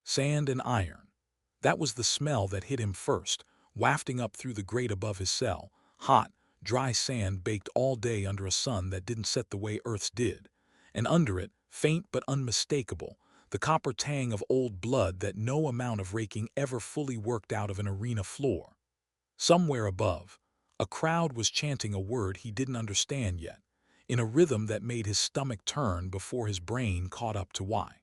Sand and iron. That was the smell that hit him first, wafting up through the grate above his cell. Hot, dry sand baked all day under a sun that didn't set the way Earth's did. And under it, faint but unmistakable, the copper tang of old blood that no amount of raking ever fully worked out of an arena floor. Somewhere above, a crowd was chanting a word he didn't understand yet, in a rhythm that made his stomach turn before his brain caught up to why.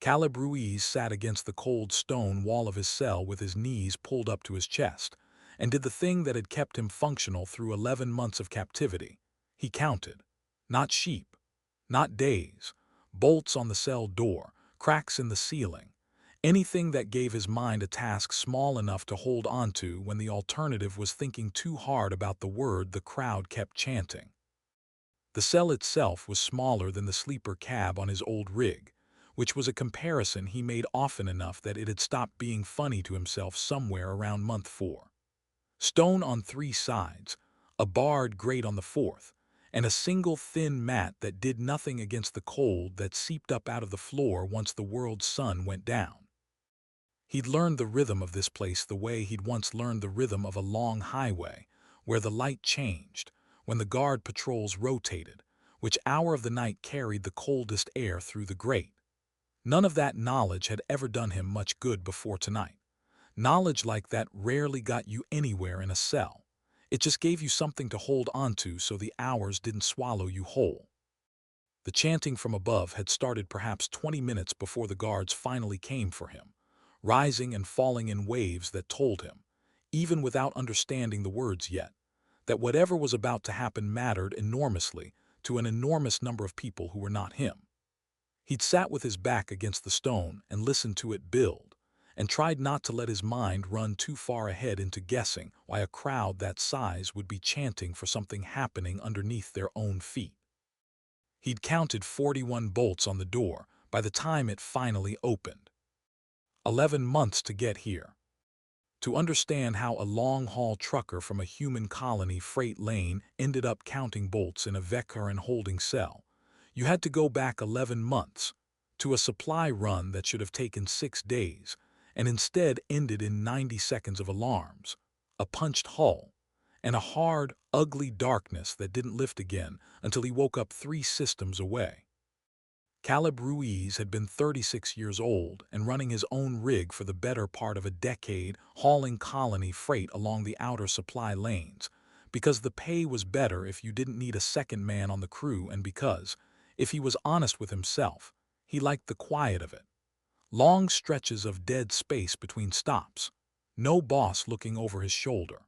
Caleb Ruiz sat against the cold stone wall of his cell with his knees pulled up to his chest, and did the thing that had kept him functional through 11 months of captivity. He counted. Not sheep, not days, bolts on the cell door, cracks in the ceiling, anything that gave his mind a task small enough to hold onto when the alternative was thinking too hard about the word the crowd kept chanting. The cell itself was smaller than the sleeper cab on his old rig, which was a comparison he made often enough that it had stopped being funny to himself somewhere around month 4. Stone on 3 sides, a barred grate on the 4th, and a single thin mat that did nothing against the cold that seeped up out of the floor once the world's sun went down. He'd learned the rhythm of this place the way he'd once learned the rhythm of a long highway, where the light changed, when the guard patrols rotated, which hour of the night carried the coldest air through the grate. None of that knowledge had ever done him much good before tonight. Knowledge like that rarely got you anywhere in a cell. It just gave you something to hold onto so the hours didn't swallow you whole. The chanting from above had started perhaps 20 minutes before the guards finally came for him, rising and falling in waves that told him, even without understanding the words yet, that whatever was about to happen mattered enormously to an enormous number of people who were not him. He'd sat with his back against the stone and listened to it build, and tried not to let his mind run too far ahead into guessing why a crowd that size would be chanting for something happening underneath their own feet. He'd counted 41 bolts on the door by the time it finally opened. 11 months to get here. To understand how a long-haul trucker from a human colony freight lane ended up counting bolts in a veteran holding cell, you had to go back 11 months, to a supply run that should have taken 6 days, and instead ended in 90 seconds of alarms, a punched hull, and a hard, ugly darkness that didn't lift again until he woke up 3 systems away. Caleb Ruiz had been 36 years old and running his own rig for the better part of a decade, hauling colony freight along the outer supply lanes, because the pay was better if you didn't need a second man on the crew, and because, if he was honest with himself, he liked the quiet of it. Long stretches of dead space between stops, no boss looking over his shoulder.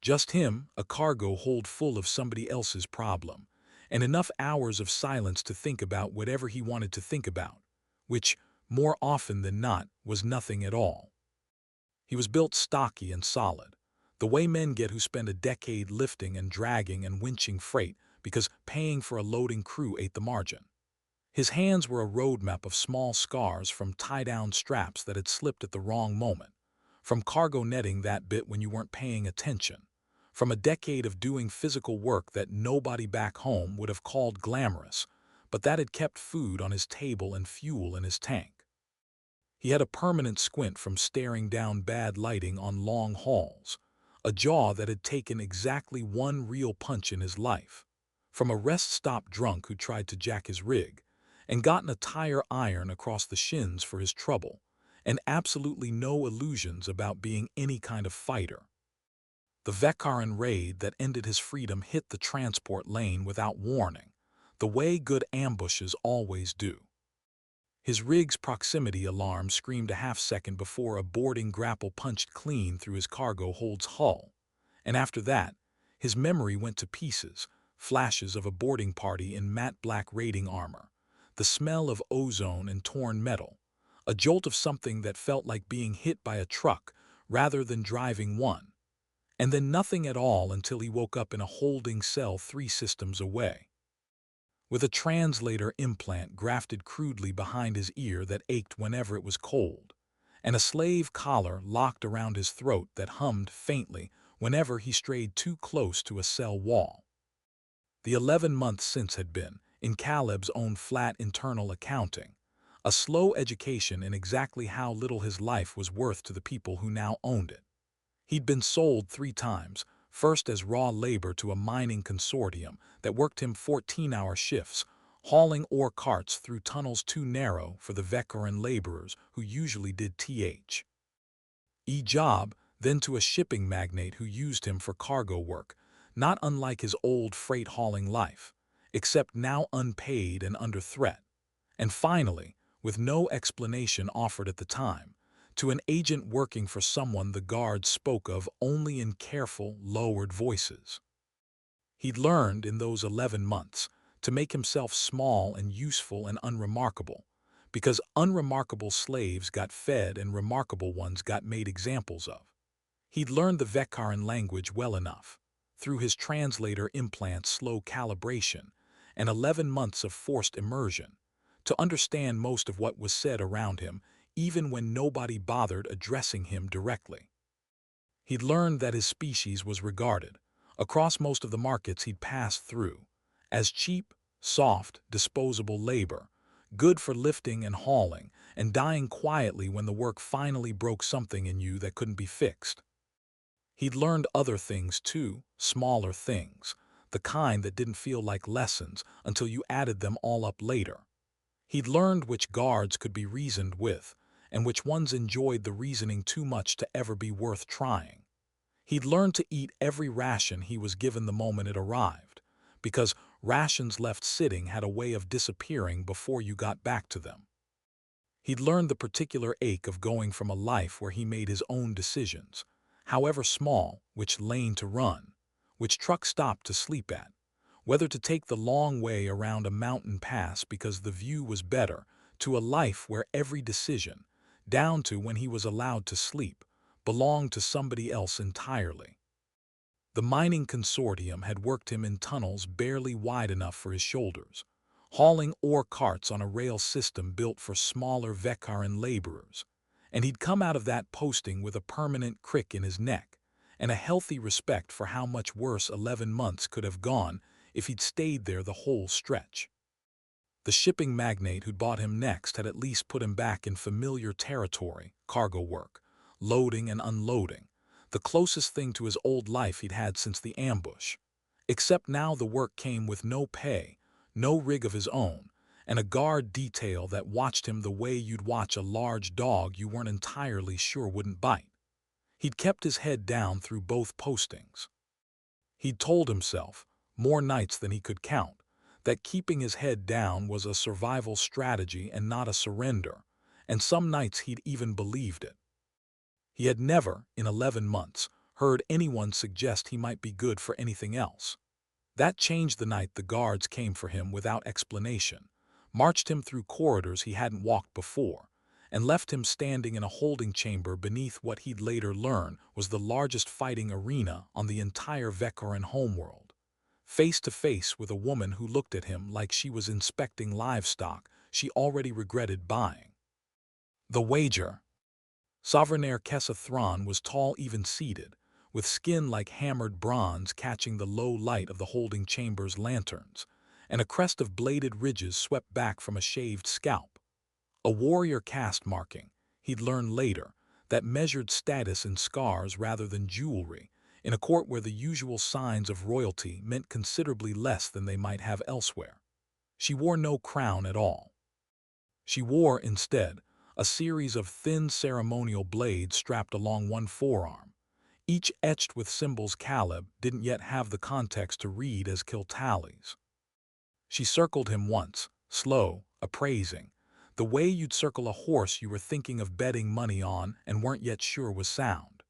Just him, a cargo hold full of somebody else's problem, and enough hours of silence to think about whatever he wanted to think about, which, more often than not, was nothing at all. He was built stocky and solid, the way men get who spend a decade lifting and dragging and winching freight because paying for a loading crew ate the margin. His hands were a roadmap of small scars from tie-down straps that had slipped at the wrong moment, from cargo netting that bit when you weren't paying attention, from a decade of doing physical work that nobody back home would have called glamorous, but that had kept food on his table and fuel in his tank. He had a permanent squint from staring down bad lighting on long hauls, a jaw that had taken exactly 1 real punch in his life, from a rest-stop drunk who tried to jack his rig, and gotten a tire iron across the shins for his trouble, and absolutely no illusions about being any kind of fighter. The Vekaran raid that ended his freedom hit the transport lane without warning, the way good ambushes always do. His rig's proximity alarm screamed a half-second before a boarding grapple punched clean through his cargo hold's hull, and after that, his memory went to pieces, flashes of a boarding party in matte black raiding armor, the smell of ozone and torn metal, a jolt of something that felt like being hit by a truck rather than driving one, and then nothing at all until he woke up in a holding cell 3 systems away, with a translator implant grafted crudely behind his ear that ached whenever it was cold, and a slave collar locked around his throat that hummed faintly whenever he strayed too close to a cell wall. The 11 months since had been, in Caleb's own flat internal accounting, A slow education in exactly how little his life was worth to the people who now owned it. He'd been sold 3 times, first as raw labor to a mining consortium that worked him 14-hour shifts, hauling ore carts through tunnels too narrow for the veteran laborers who usually did job, then to a shipping magnate who used him for cargo work, not unlike his old freight-hauling life, except now unpaid and under threat. And finally, with no explanation offered at the time, to an agent working for someone the guards spoke of only in careful, lowered voices. He'd learned in those 11 months to make himself small and useful and unremarkable, because unremarkable slaves got fed and remarkable ones got made examples of. He'd learned the Vekaran language well enough, through his translator implant's slow calibration and 11 months of forced immersion, to understand most of what was said around him, even when nobody bothered addressing him directly. He'd learned that his species was regarded, across most of the markets he'd passed through, as cheap, soft, disposable labor, good for lifting and hauling, and dying quietly when the work finally broke something in you that couldn't be fixed. He'd learned other things too, smaller things, the kind that didn't feel like lessons until you added them all up later. He'd learned which guards could be reasoned with, and which ones enjoyed the reasoning too much to ever be worth trying. He'd learned to eat every ration he was given the moment it arrived, because rations left sitting had a way of disappearing before you got back to them. He'd learned the particular ache of going from a life where he made his own decisions, however small, which lane to run, which truck stop to sleep at, whether to take the long way around a mountain pass because the view was better, to a life where every decision, down to when he was allowed to sleep, belonged to somebody else entirely. The mining consortium had worked him in tunnels barely wide enough for his shoulders, hauling ore carts on a rail system built for smaller Vekaran laborers, and he'd come out of that posting with a permanent crick in his neck and a healthy respect for how much worse 11 months could have gone if he'd stayed there the whole stretch. The shipping magnate who'd bought him next had at least put him back in familiar territory, cargo work, loading and unloading, the closest thing to his old life he'd had since the ambush. Except now the work came with no pay, no rig of his own, and a guard detail that watched him the way you'd watch a large dog you weren't entirely sure wouldn't bite. He'd kept his head down through both postings. He'd told himself, more nights than he could count, that keeping his head down was a survival strategy and not a surrender, and some nights he'd even believed it. He had never, in 11 months, heard anyone suggest he might be good for anything else. That changed the night the guards came for him without explanation, marched him through corridors he hadn't walked before, and left him standing in a holding chamber beneath what he'd later learn was the largest fighting arena on the entire Vekaran homeworld, face to face with a woman who looked at him like she was inspecting livestock she already regretted buying. The wager. Sovereignaire Kessa Thrawn was tall even-seated, with skin like hammered bronze catching the low light of the holding chamber's lanterns, and a crest of bladed ridges swept back from a shaved scalp. A warrior caste marking, he'd learn later, that measured status in scars rather than jewelry, in a court where the usual signs of royalty meant considerably less than they might have elsewhere. She wore no crown at all. She wore, instead, a series of thin ceremonial blades strapped along one forearm, each etched with symbols Caleb didn't yet have the context to read as kill tallies. She circled him once, slow, appraising, the way you'd circle a horse you were thinking of betting money on and weren't yet sure was sound.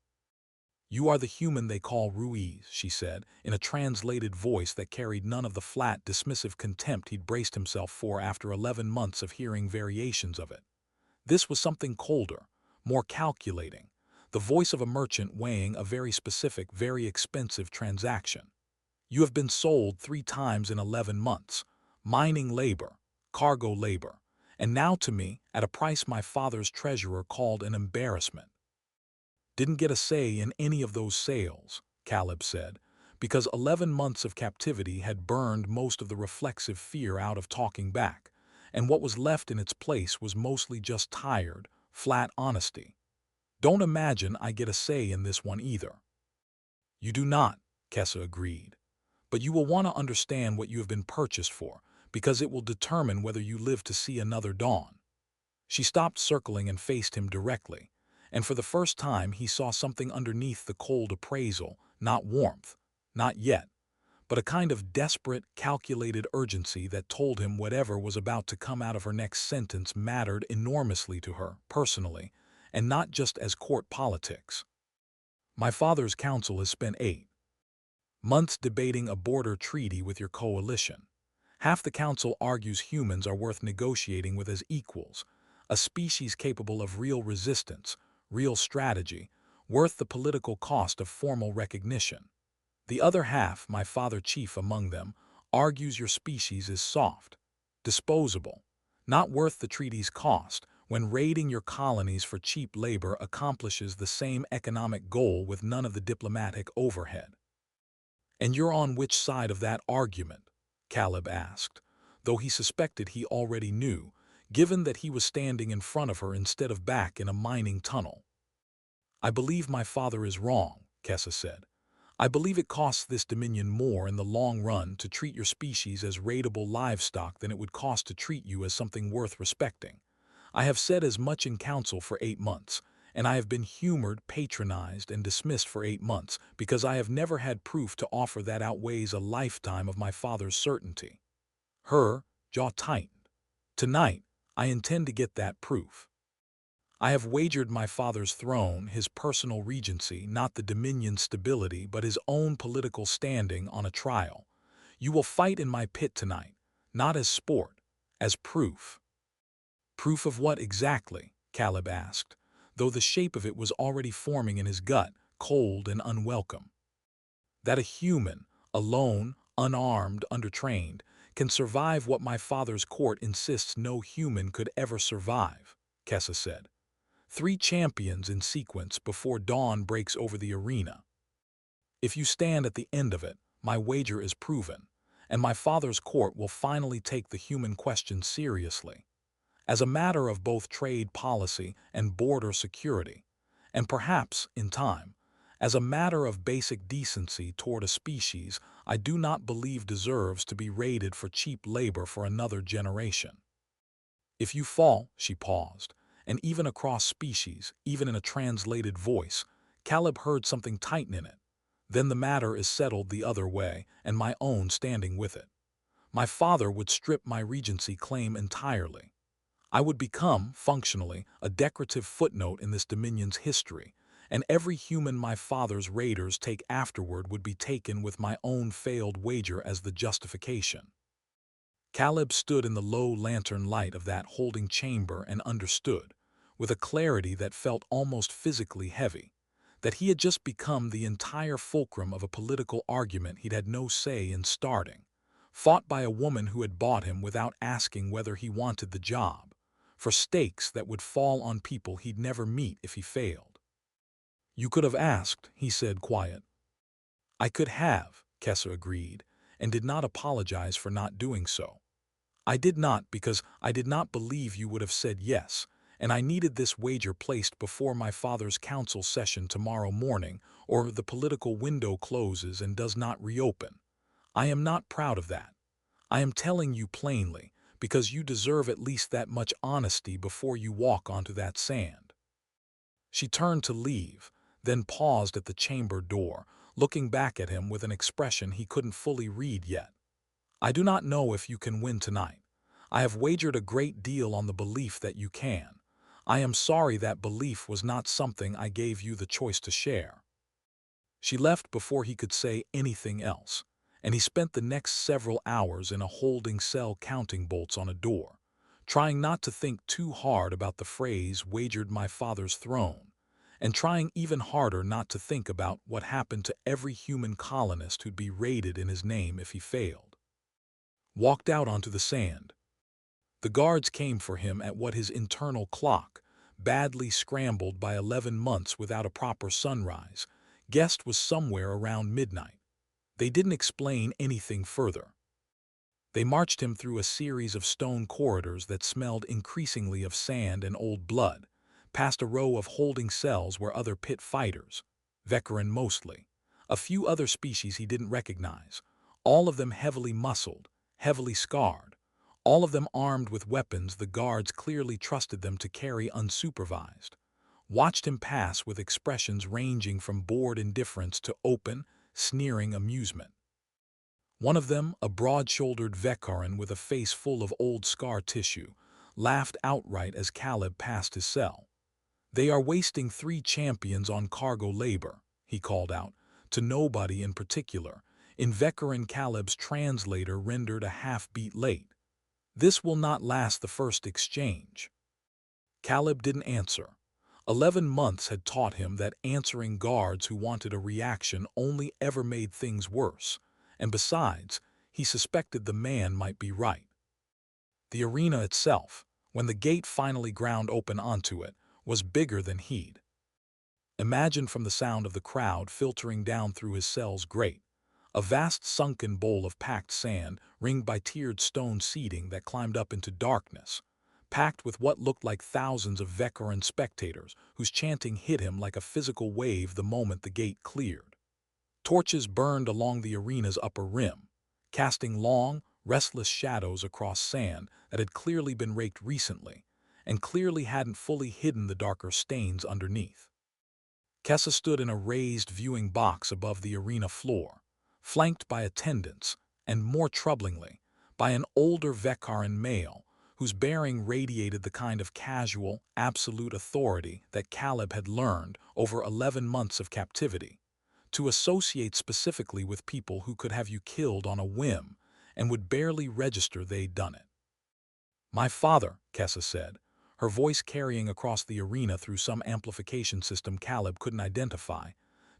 "You are the human they call Ruiz," she said, in a translated voice that carried none of the flat, dismissive contempt he'd braced himself for after 11 months of hearing variations of it. This was something colder, more calculating, the voice of a merchant weighing a very specific, very expensive transaction. "You have been sold 3 times in 11 months, mining labor, cargo labor, and now to me at a price my father's treasurer called an embarrassment." "Didn't get a say in any of those sales," Caleb said, because 11 months of captivity had burned most of the reflexive fear out of talking back, and what was left in its place was mostly just tired, flat honesty. Don't imagine I get a say in this one either. You do not, Kessa agreed. But you will want to understand what you have been purchased for, because it will determine whether you live to see another dawn. She stopped circling and faced him directly, and for the first time he saw something underneath the cold appraisal, not warmth, not yet, but a kind of desperate, calculated urgency that told him whatever was about to come out of her next sentence mattered enormously to her, personally, and not just as court politics. My father's council has spent 8 months debating a border treaty with your coalition. Half the council argues humans are worth negotiating with as equals, a species capable of real resistance, real strategy, worth the political cost of formal recognition. The other half, my father chief among them, argues your species is soft, disposable, not worth the treaty's cost, when raiding your colonies for cheap labor accomplishes the same economic goal with none of the diplomatic overhead. And you're on which side of that argument? Caleb asked, though he suspected he already knew, given that he was standing in front of her instead of back in a mining tunnel. I believe my father is wrong, Kessa said. I believe it costs this dominion more in the long run to treat your species as raidable livestock than it would cost to treat you as something worth respecting. I have said as much in council for 8 months, and I have been humored, patronized, and dismissed for 8 months because I have never had proof to offer that outweighs a lifetime of my father's certainty. Her jaw tightened. Tonight, I intend to get that proof. I have wagered my father's throne, his personal regency, not the Dominion's stability, but his own political standing on a trial. You will fight in my pit tonight, not as sport, as proof. Proof of what exactly? Caleb asked, though the shape of it was already forming in his gut, cold and unwelcome. That a human, alone, unarmed, undertrained, can survive what my father's court insists no human could ever survive, Kessa said. 3 champions in sequence before dawn breaks over the arena. If you stand at the end of it, my wager is proven, and my father's court will finally take the human question seriously, as a matter of both trade policy and border security, and perhaps, in time, as a matter of basic decency toward a species I do not believe deserves to be raided for cheap labor for another generation. If you fall, she paused, and even across species, even in a translated voice, Caleb heard something tighten in it. Then the matter is settled the other way, and my own standing with it. My father would strip my regency claim entirely. I would become, functionally, a decorative footnote in this dominion's history, and every human my father's raiders take afterward would be taken with my own failed wager as the justification. Caleb stood in the low lantern light of that holding chamber and understood, with a clarity that felt almost physically heavy, that he had just become the entire fulcrum of a political argument he'd had no say in starting, fought by a woman who had bought him without asking whether he wanted the job, for stakes that would fall on people he'd never meet if he failed. You could have asked, he said, quiet. I could have, Kessa agreed, and did not apologize for not doing so. I did not because I did not believe you would have said yes, and I needed this wager placed before my father's council session tomorrow morning, or the political window closes and does not reopen. I am not proud of that. I am telling you plainly, because you deserve at least that much honesty before you walk onto that sand. She turned to leave, then paused at the chamber door, looking back at him with an expression he couldn't fully read yet. I do not know if you can win tonight. I have wagered a great deal on the belief that you can. I am sorry that belief was not something I gave you the choice to share. She left before he could say anything else, and he spent the next several hours in a holding cell counting bolts on a door, trying not to think too hard about the phrase wagered my father's throne, and trying even harder not to think about what happened to every human colonist who'd be raided in his name if he failed. Walked out onto the sand. The guards came for him at what his internal clock, badly scrambled by 11 months without a proper sunrise, guessed was somewhere around midnight. They didn't explain anything further. They marched him through a series of stone corridors that smelled increasingly of sand and old blood, past a row of holding cells where other pit fighters, Vekaran mostly, a few other species he didn't recognize, all of them heavily muscled, heavily scarred, all of them armed with weapons the guards clearly trusted them to carry unsupervised, watched him pass with expressions ranging from bored indifference to open, sneering amusement. One of them, a broad-shouldered Vekaran with a face full of old scar tissue, laughed outright as Caleb passed his cell. "They are wasting 3 champions on cargo labor," he called out, to nobody in particular, in Vekaran Caleb's translator rendered a half-beat late. "This will not last the first exchange." Caleb didn't answer. 11 months had taught him that answering guards who wanted a reaction only ever made things worse, and besides, he suspected the man might be right. The arena itself, when the gate finally ground open onto it, was bigger than he'd imagined from the sound of the crowd filtering down through his cell's grate. A vast sunken bowl of packed sand, ringed by tiered stone seating that climbed up into darkness, packed with what looked like thousands of Vekaran spectators whose chanting hit him like a physical wave the moment the gate cleared. Torches burned along the arena's upper rim, casting long, restless shadows across sand that had clearly been raked recently, and clearly hadn't fully hidden the darker stains underneath. Kessa stood in a raised viewing box above the arena floor, flanked by attendants, and more troublingly, by an older Vekaran male whose bearing radiated the kind of casual, absolute authority that Caleb had learned over 11 months of captivity to associate specifically with people who could have you killed on a whim and would barely register they'd done it. "My father," Kessa said, her voice carrying across the arena through some amplification system Caleb couldn't identify,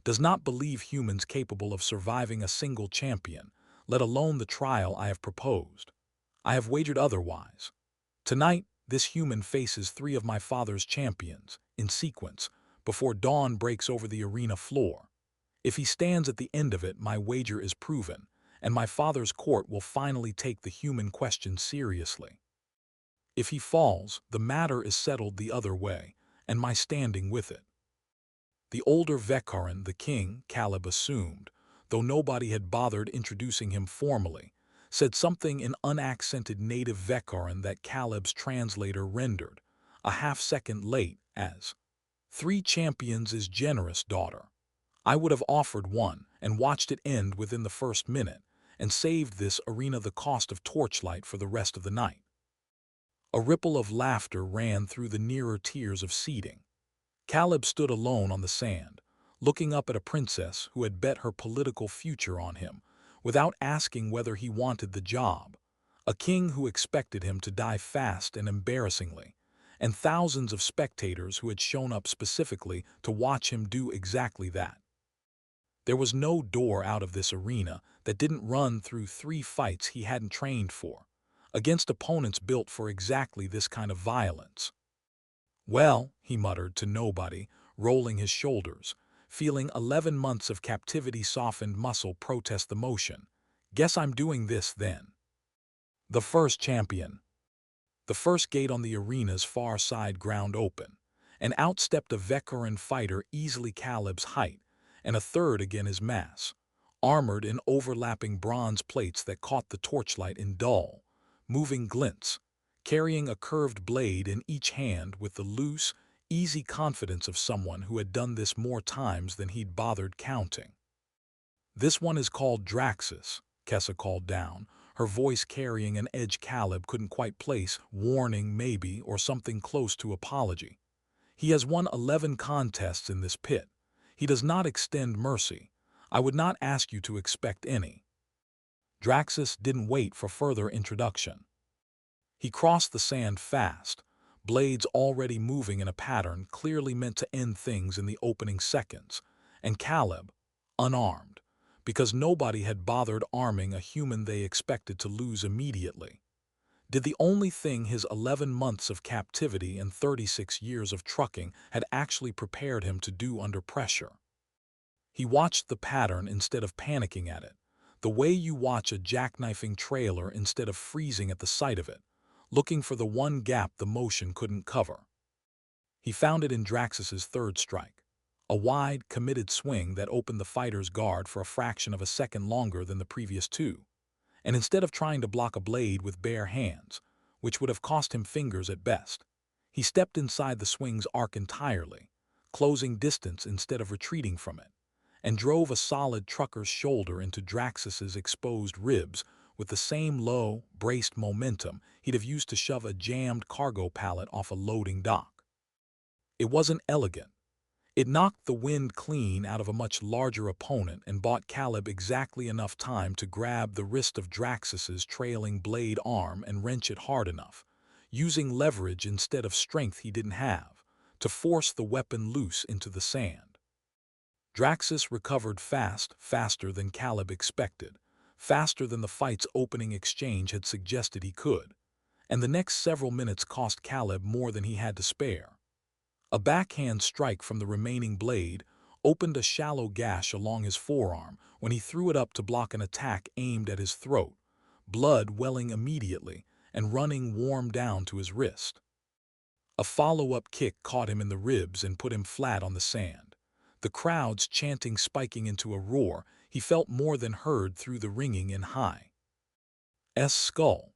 "does not believe humans capable of surviving a single champion, let alone the trial I have proposed. I have wagered otherwise. Tonight, this human faces 3 of my father's champions, in sequence, before dawn breaks over the arena floor. If he stands at the end of it, my wager is proven, and my father's court will finally take the human question seriously. If he falls, the matter is settled the other way, and my standing with it." The older Vekaran, the king, Caleb assumed, though nobody had bothered introducing him formally, said something in unaccented native Vekaran that Caleb's translator rendered, a half-second late, as, "3 champions is generous, daughter. I would have offered 1 and watched it end within the first minute, and saved this arena the cost of torchlight for the rest of the night." A ripple of laughter ran through the nearer tiers of seating. Caleb stood alone on the sand, looking up at a princess who had bet her political future on him, without asking whether he wanted the job, a king who expected him to die fast and embarrassingly, and thousands of spectators who had shown up specifically to watch him do exactly that. There was no door out of this arena that didn't run through 3 fights he hadn't trained for, against opponents built for exactly this kind of violence. "Well," he muttered to nobody, rolling his shoulders, feeling 11 months of captivity-softened muscle protest the motion, "guess I'm doing this then." The first champion. The first gate on the arena's far side ground open, and out stepped a Vekaran fighter easily Caleb's height, and a third again his mass, armored in overlapping bronze plates that caught the torchlight in dull, moving glints, carrying a curved blade in each hand with the loose, easy confidence of someone who had done this more times than he'd bothered counting. "This one is called Draxus," Kessa called down, her voice carrying an edge Caleb couldn't quite place, warning maybe, or something close to apology. "He has won 11 contests in this pit. He does not extend mercy. I would not ask you to expect any." Draxus didn't wait for further introduction. He crossed the sand fast, blades already moving in a pattern clearly meant to end things in the opening seconds, and Caleb, unarmed, because nobody had bothered arming a human they expected to lose immediately, did the only thing his 11 months of captivity and 36 years of trucking had actually prepared him to do under pressure. He watched the pattern instead of panicking at it, The way you watch a jackknifing trailer instead of freezing at the sight of it, looking for the one gap the motion couldn't cover. He found it in Draxus's third strike, a wide, committed swing that opened the fighter's guard for a fraction of a second longer than the previous two. And instead of trying to block a blade with bare hands, which would have cost him fingers at best, he stepped inside the swing's arc entirely, closing distance instead of retreating from it, and drove a solid trucker's shoulder into Draxus's exposed ribs with the same low, braced momentum he'd have used to shove a jammed cargo pallet off a loading dock. It wasn't elegant. It knocked the wind clean out of a much larger opponent and bought Caleb exactly enough time to grab the wrist of Draxus's trailing blade arm and wrench it hard enough, using leverage instead of strength he didn't have, to force the weapon loose into the sand. Draxus recovered fast, faster than Caleb expected, faster than the fight's opening exchange had suggested he could, and the next several minutes cost Caleb more than he had to spare. A backhand strike from the remaining blade opened a shallow gash along his forearm when he threw it up to block an attack aimed at his throat, blood welling immediately and running warm down to his wrist. A follow-up kick caught him in the ribs and put him flat on the sand. The crowd's chanting spiking into a roar he felt more than heard through the ringing in High's skull.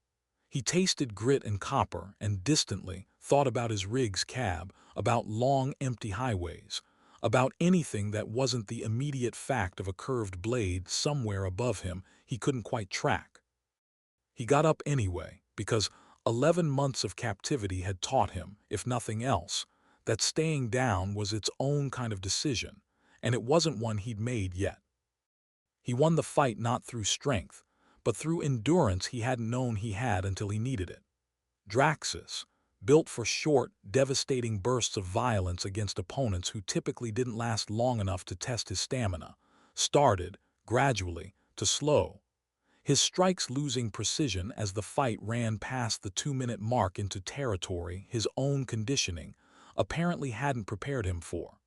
He tasted grit and copper and distantly thought about his rig's cab, about long, empty highways, about anything that wasn't the immediate fact of a curved blade somewhere above him he couldn't quite track. He got up anyway, because 11 months of captivity had taught him, if nothing else, that staying down was its own kind of decision, and it wasn't one he'd made yet. He won the fight not through strength, but through endurance he hadn't known he had until he needed it. Draxus, built for short, devastating bursts of violence against opponents who typically didn't last long enough to test his stamina, started, gradually, to slow, his strikes losing precision as the fight ran past the 2-minute mark into territory his own conditioning apparently hadn't prepared him for.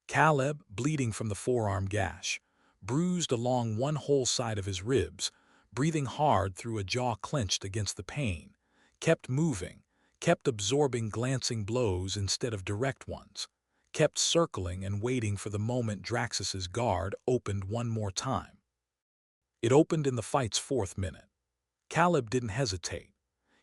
Caleb, bleeding from the forearm gash, bruised along one whole side of his ribs, breathing hard through a jaw clenched against the pain, kept moving, kept absorbing glancing blows instead of direct ones, kept circling and waiting for the moment Draxus's guard opened one more time. It opened in the fight's 4th minute. Caleb didn't hesitate.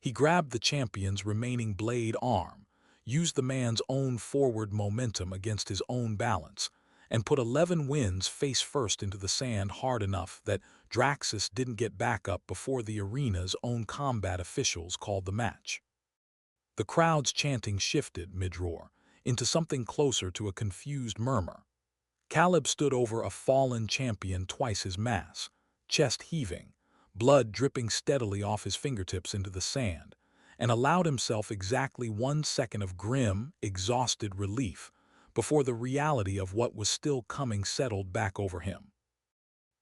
He grabbed the champion's remaining blade arm, used the man's own forward momentum against his own balance, and put 11 wins face first into the sand hard enough that Draxus didn't get back up before the arena's own combat officials called the match. The crowd's chanting shifted, mid-roar, into something closer to a confused murmur. Caleb stood over a fallen champion twice his mass, chest heaving, blood dripping steadily off his fingertips into the sand, and allowed himself exactly 1 second of grim, exhausted relief before the reality of what was still coming settled back over him.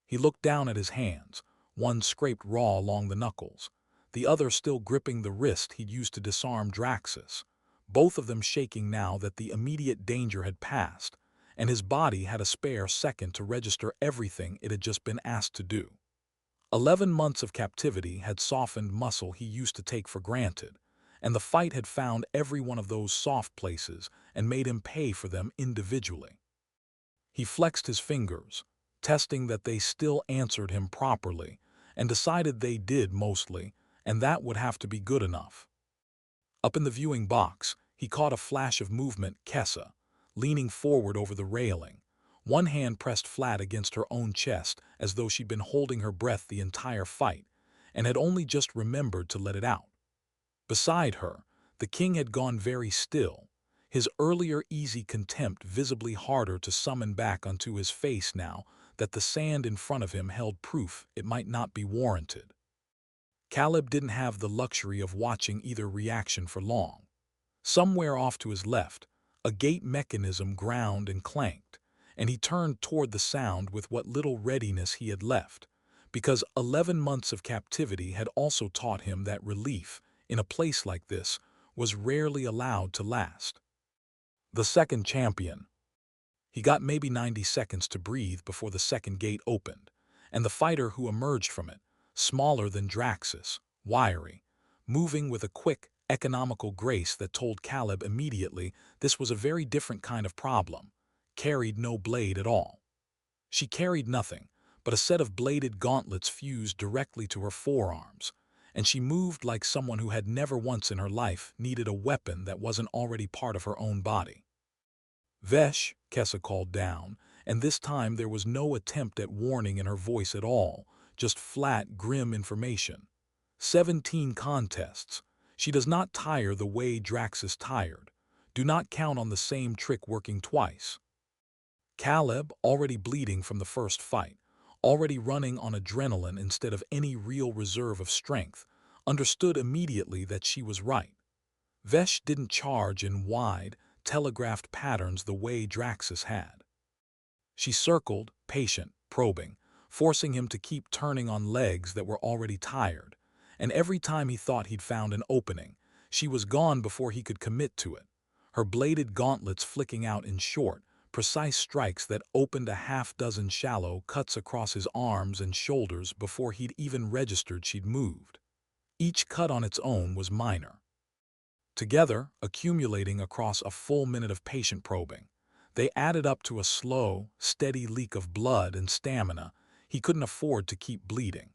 He looked down at his hands, one scraped raw along the knuckles, the other still gripping the wrist he'd used to disarm Draxus, both of them shaking now that the immediate danger had passed, and his body had a spare second to register everything it had just been asked to do. 11 months of captivity had softened muscle he used to take for granted, and the fight had found every one of those soft places and made him pay for them individually. He flexed his fingers, testing that they still answered him properly, and decided they did mostly, and that would have to be good enough. Up in the viewing box, he caught a flash of movement, Kessa, leaning forward over the railing, one hand pressed flat against her own chest as though she'd been holding her breath the entire fight, and had only just remembered to let it out. Beside her, the king had gone very still, his earlier easy contempt visibly harder to summon back onto his face now that the sand in front of him held proof it might not be warranted. Caleb didn't have the luxury of watching either reaction for long. Somewhere off to his left, a gate mechanism ground and clanked, and he turned toward the sound with what little readiness he had left, because 11 months of captivity had also taught him that relief, in a place like this, was rarely allowed to last. The second champion. He got maybe 90 seconds to breathe before the second gate opened, and the fighter who emerged from it, smaller than Draxus, wiry, moving with a quick, economical grace that told Caleb immediately this was a very different kind of problem, carried no blade at all. She carried nothing but a set of bladed gauntlets fused directly to her forearms, and she moved like someone who had never once in her life needed a weapon that wasn't already part of her own body. Vesh, Kessa called down, and this time there was no attempt at warning in her voice at all, just flat, grim information. 17 contests. She does not tire the way Draxus tired. Do not count on the same trick working twice. Caleb, already bleeding from the first fight, already running on adrenaline instead of any real reserve of strength, understood immediately that she was right. Vesh didn't charge in wide, telegraphed patterns the way Draxus had. She circled, patient, probing, forcing him to keep turning on legs that were already tired, and every time he thought he'd found an opening, she was gone before he could commit to it, her bladed gauntlets flicking out in short, precise strikes that opened a half-dozen shallow cuts across his arms and shoulders before he'd even registered she'd moved. Each cut on its own was minor. Together, accumulating across a full minute of patient probing, they added up to a slow, steady leak of blood and stamina he couldn't afford to keep bleeding.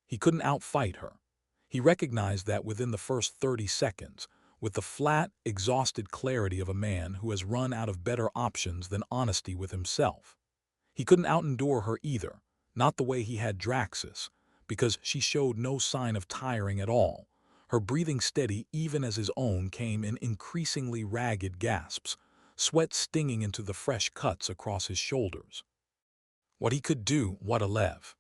He couldn't outfight her. He recognized that within the first 30 seconds, with the flat, exhausted clarity of a man who has run out of better options than honesty with himself. He couldn't outendure her either, not the way he had Draxus, because she showed no sign of tiring at all, her breathing steady even as his own came in increasingly ragged gasps, sweat stinging into the fresh cuts across his shoulders. What he could do, what a lev.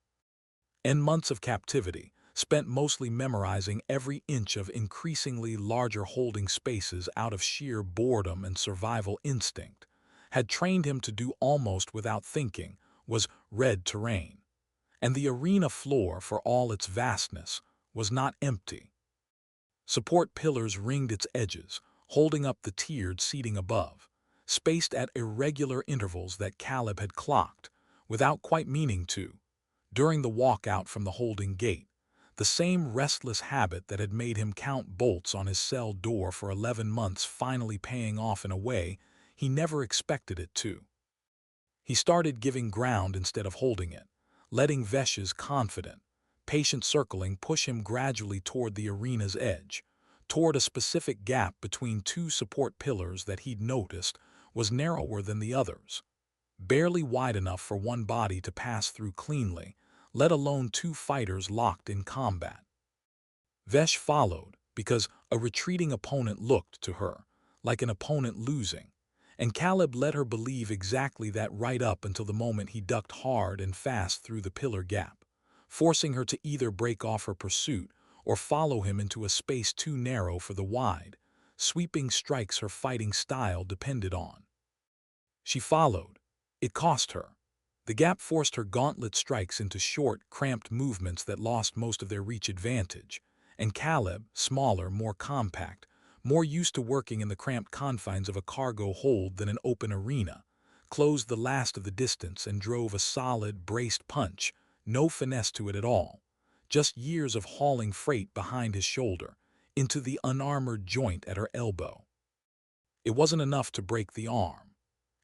In months of captivity, spent mostly memorizing every inch of increasingly larger holding spaces out of sheer boredom and survival instinct, had trained him to do almost without thinking, was red terrain. And the arena floor, for all its vastness, was not empty. Support pillars ringed its edges, holding up the tiered seating above, spaced at irregular intervals that Caleb had clocked, without quite meaning to, during the walk out from the holding gate, the same restless habit that had made him count bolts on his cell door for 11 months finally paying off in a way he never expected it to. He started giving ground instead of holding it, letting Vesh's confident, patient circling push him gradually toward the arena's edge, toward a specific gap between two support pillars that he'd noticed was narrower than the others, barely wide enough for one body to pass through cleanly, let alone two fighters locked in combat. Vesh followed because a retreating opponent looked to her like an opponent losing, and Caleb let her believe exactly that right up until the moment he ducked hard and fast through the pillar gap, forcing her to either break off her pursuit or follow him into a space too narrow for the wide, sweeping strikes her fighting style depended on. She followed. It cost her. The gap forced her gauntlet strikes into short, cramped movements that lost most of their reach advantage, and Caleb, smaller, more compact, more used to working in the cramped confines of a cargo hold than an open arena, closed the last of the distance and drove a solid, braced punch, no finesse to it at all, just years of hauling freight behind his shoulder, into the unarmored joint at her elbow. It wasn't enough to break the arm.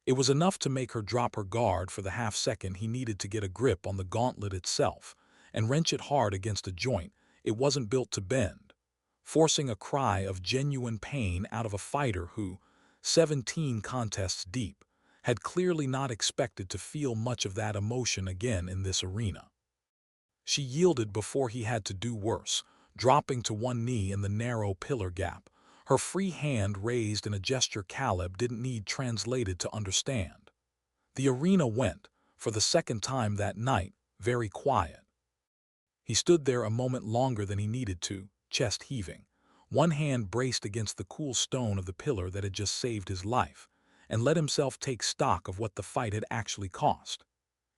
It was enough to make her drop her guard for the half-second he needed to get a grip on the gauntlet itself and wrench it hard against a joint it wasn't built to bend, forcing a cry of genuine pain out of a fighter who, 17 contests deep, had clearly not expected to feel much of that emotion again in this arena. She yielded before he had to do worse, dropping to one knee in the narrow pillar gap, her free hand raised in a gesture Caleb didn't need translated to understand. The arena went, for the second time that night, very quiet. He stood there a moment longer than he needed to, chest heaving, one hand braced against the cool stone of the pillar that had just saved his life, and let himself take stock of what the fight had actually cost.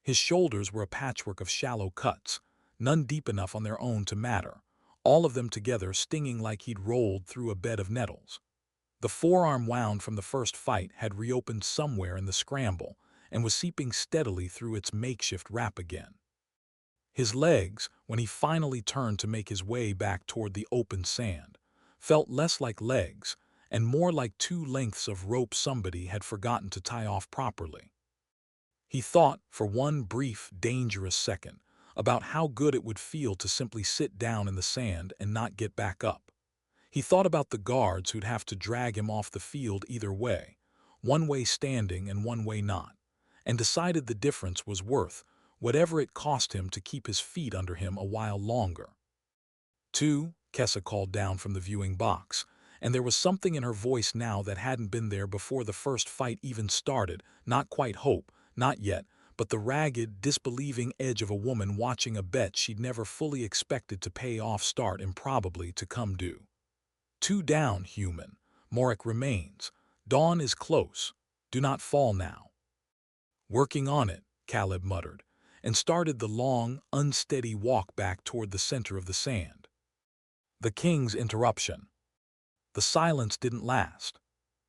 His shoulders were a patchwork of shallow cuts, none deep enough on their own to matter, all of them together stinging like he'd rolled through a bed of nettles. The forearm wound from the first fight had reopened somewhere in the scramble and was seeping steadily through its makeshift wrap again. His legs, when he finally turned to make his way back toward the open sand, felt less like legs and more like two lengths of rope somebody had forgotten to tie off properly. He thought, for one brief, dangerous second, about how good it would feel to simply sit down in the sand and not get back up. He thought about the guards who'd have to drag him off the field either way, one way standing and one way not, and decided the difference was worth whatever it cost him to keep his feet under him a while longer. "Two," Kessa called down from the viewing box, and there was something in her voice now that hadn't been there before the first fight even started. Not quite hope, not yet, but the ragged, disbelieving edge of a woman watching a bet she'd never fully expected to pay off start improbably to come due. "Two down, human. Morek remains. Dawn is close. Do not fall now." "Working on it," Caleb muttered, and started the long, unsteady walk back toward the center of the sand. The king's interruption. The silence didn't last.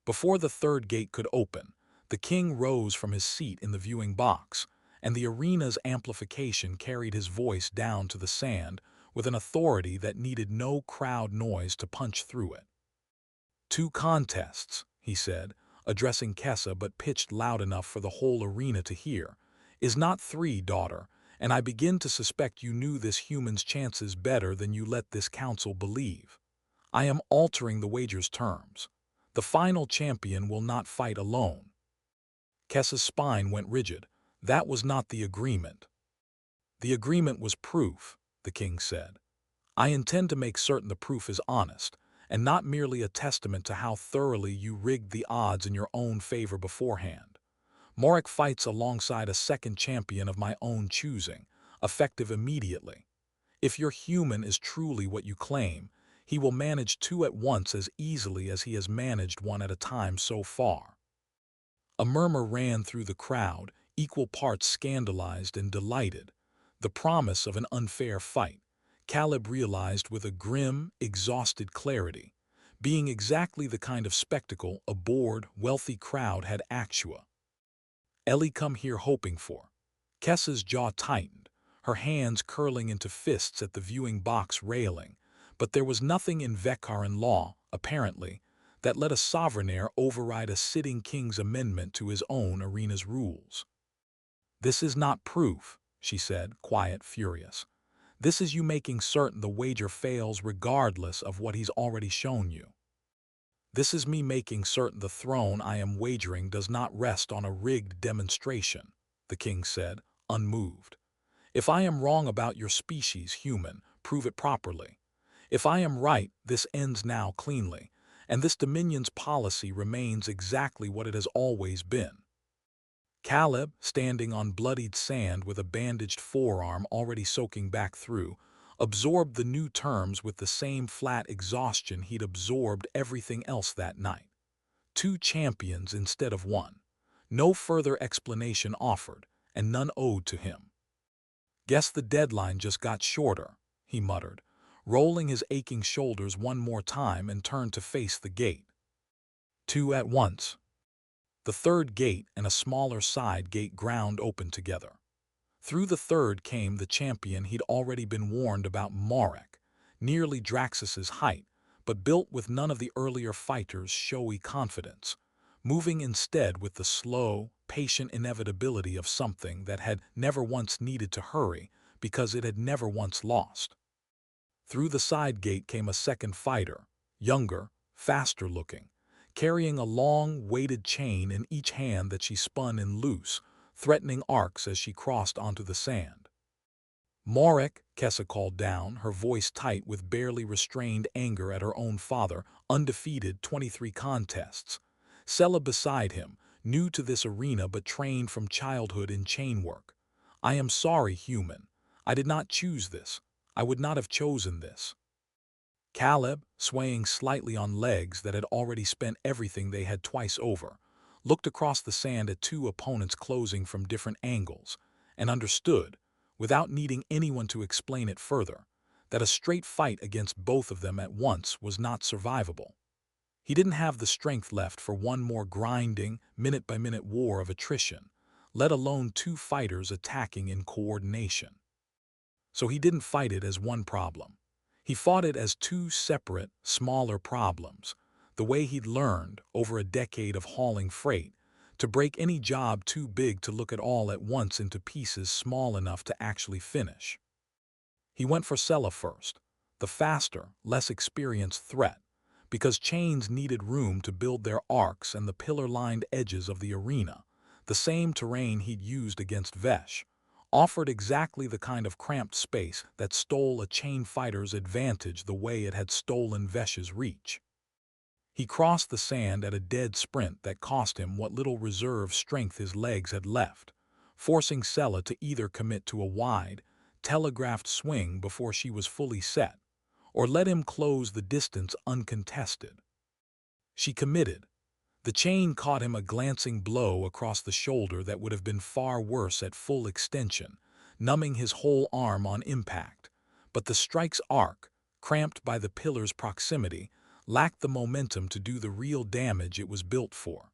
Before the third gate could open, the king rose from his seat in the viewing box, and the arena's amplification carried his voice down to the sand with an authority that needed no crowd noise to punch through it. "Two contests," he said, addressing Kessa but pitched loud enough for the whole arena to hear, "is not three, daughter, and I begin to suspect you knew this human's chances better than you let this council believe. I am altering the wager's terms. The final champion will not fight alone." Kessa's spine went rigid. That was not the agreement. "The agreement was proof," the king said. "I intend to make certain the proof is honest, and not merely a testament to how thoroughly you rigged the odds in your own favor beforehand. Morek fights alongside a second champion of my own choosing, effective immediately. If your human is truly what you claim, he will manage two at once as easily as he has managed one at a time so far." A murmur ran through the crowd, equal parts scandalized and delighted. The promise of an unfair fight, Caleb realized with a grim, exhausted clarity, being exactly the kind of spectacle a bored, wealthy crowd had actua. Ellie come here hoping for. Kessa's jaw tightened, her hands curling into fists at the viewing box railing, but there was nothing in Vekaran law, apparently, that let a sovereignaire override a sitting king's amendment to his own arena's rules. "This is not proof," she said, quiet, furious. "This is you making certain the wager fails regardless of what he's already shown you. This is me making certain the throne I am wagering does not rest on a rigged demonstration," the king said, unmoved. "If I am wrong about your species, human, prove it properly. If I am right, this ends now cleanly, and this Dominion's policy remains exactly what it has always been." Caleb, standing on bloodied sand with a bandaged forearm already soaking back through, absorbed the new terms with the same flat exhaustion he'd absorbed everything else that night. Two champions instead of one. No further explanation offered, and none owed to him. "Guess the deadline just got shorter," he muttered, rolling his aching shoulders one more time and turned to face the gate. Two at once. The third gate and a smaller side gate ground open together. Through the third came the champion he'd already been warned about, Morek, nearly Draxus's height, but built with none of the earlier fighters' showy confidence, moving instead with the slow, patient inevitability of something that had never once needed to hurry because it had never once lost. Through the side gate came a second fighter, younger, faster looking, carrying a long, weighted chain in each hand that she spun in loose, threatening arcs as she crossed onto the sand. "Morek," Kessa called down, her voice tight with barely restrained anger at her own father, undefeated 23 contests. Sella beside him, new to this arena but trained from childhood in chain work. "I am sorry, human. I did not choose this. I would not have chosen this." Caleb, swaying slightly on legs that had already spent everything they had twice over, looked across the sand at two opponents closing from different angles, and understood, without needing anyone to explain it further, that a straight fight against both of them at once was not survivable. He didn't have the strength left for one more grinding, minute-by-minute war of attrition, let alone two fighters attacking in coordination. So he didn't fight it as one problem. He fought it as two separate, smaller problems, the way he'd learned, over a decade of hauling freight, to break any job too big to look at all at once into pieces small enough to actually finish. He went for Sella first, the faster, less experienced threat, because chains needed room to build their arcs and the pillar-lined edges of the arena, the same terrain he'd used against Vesh, offered exactly the kind of cramped space that stole a chain fighter's advantage the way it had stolen Vesh's reach. He crossed the sand at a dead sprint that cost him what little reserve strength his legs had left, forcing Sella to either commit to a wide, telegraphed swing before she was fully set, or let him close the distance uncontested. She committed. The chain caught him a glancing blow across the shoulder that would have been far worse at full extension, numbing his whole arm on impact. But the strike's arc, cramped by the pillar's proximity, lacked the momentum to do the real damage it was built for.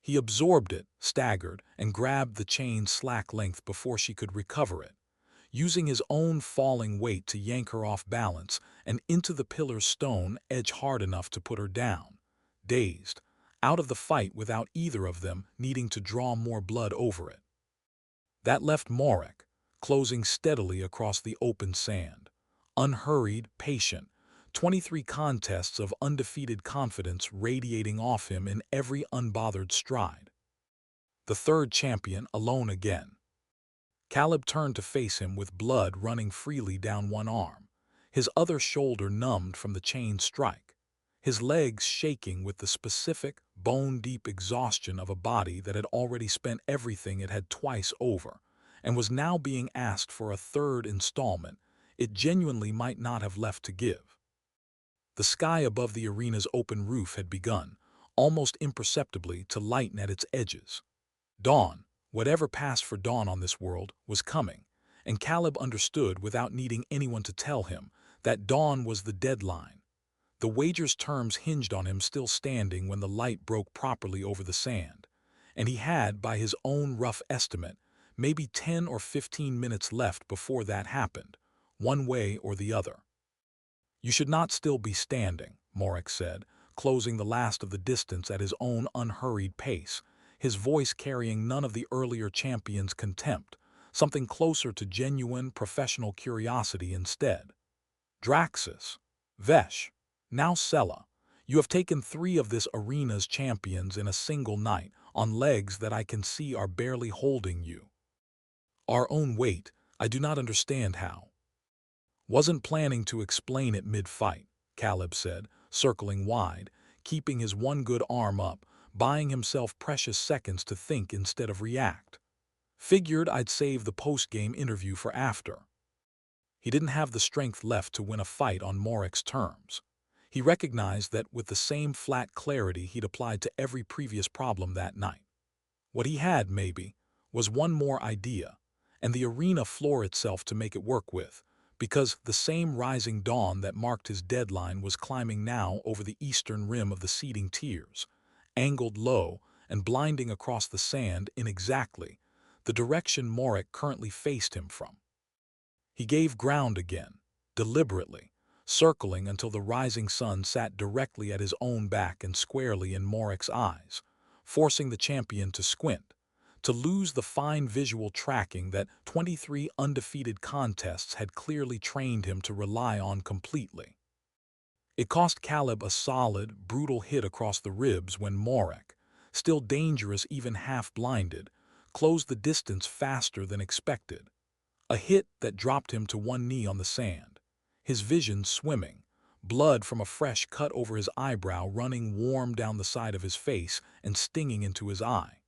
He absorbed it, staggered, and grabbed the chain's slack length before she could recover it, using his own falling weight to yank her off balance and into the pillar's stone edge hard enough to put her down, dazed, out of the fight without either of them needing to draw more blood over it. That left Morek, closing steadily across the open sand, unhurried, patient, 23 contests of undefeated confidence radiating off him in every unbothered stride. The third champion alone again. Caleb turned to face him with blood running freely down one arm, his other shoulder numbed from the chain strike, his legs shaking with the specific, bone-deep exhaustion of a body that had already spent everything it had twice over, and was now being asked for a third installment it genuinely might not have left to give. The sky above the arena's open roof had begun, almost imperceptibly, to lighten at its edges. Dawn, whatever passed for dawn on this world, was coming, and Caleb understood without needing anyone to tell him that dawn was the deadline. The wager's terms hinged on him still standing when the light broke properly over the sand, and he had, by his own rough estimate, maybe 10 or 15 minutes left before that happened, one way or the other. "You should not still be standing," Morek said, closing the last of the distance at his own unhurried pace, his voice carrying none of the earlier champion's contempt, something closer to genuine professional curiosity instead. "Draxus, Vesh, now Sella, you have taken 3 of this arena's champions in a single night, on legs that I can see are barely holding you. Our own weight, I do not understand how." "Wasn't planning to explain it mid-fight," Caleb said, circling wide, keeping his one good arm up, buying himself precious seconds to think instead of react. "Figured I'd save the post-game interview for after." He didn't have the strength left to win a fight on Morek's terms. He recognized that with the same flat clarity he'd applied to every previous problem that night. What he had, maybe, was one more idea, and the arena floor itself to make it work with, because the same rising dawn that marked his deadline was climbing now over the eastern rim of the seeding tiers, angled low and blinding across the sand in exactly the direction Morek currently faced him from. He gave ground again, deliberately, circling until the rising sun sat directly at his own back and squarely in Morek's eyes, forcing the champion to squint, to lose the fine visual tracking that 23 undefeated contests had clearly trained him to rely on completely. It cost Caleb a solid, brutal hit across the ribs when Morek, still dangerous even half-blinded, closed the distance faster than expected. A hit that dropped him to one knee on the sand, his vision swimming, blood from a fresh cut over his eyebrow running warm down the side of his face and stinging into his eye.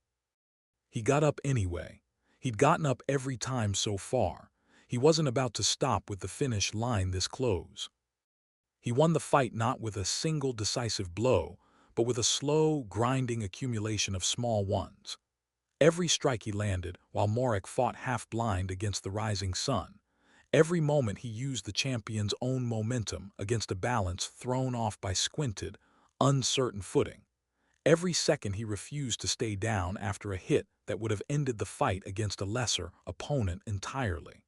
He got up anyway. He'd gotten up every time so far. He wasn't about to stop with the finish line this close. He won the fight not with a single decisive blow, but with a slow, grinding accumulation of small ones. Every strike he landed, while Morek fought half-blind against the rising sun, every moment he used the champion's own momentum against a balance thrown off by squinted, uncertain footing. Every second he refused to stay down after a hit that would have ended the fight against a lesser opponent entirely.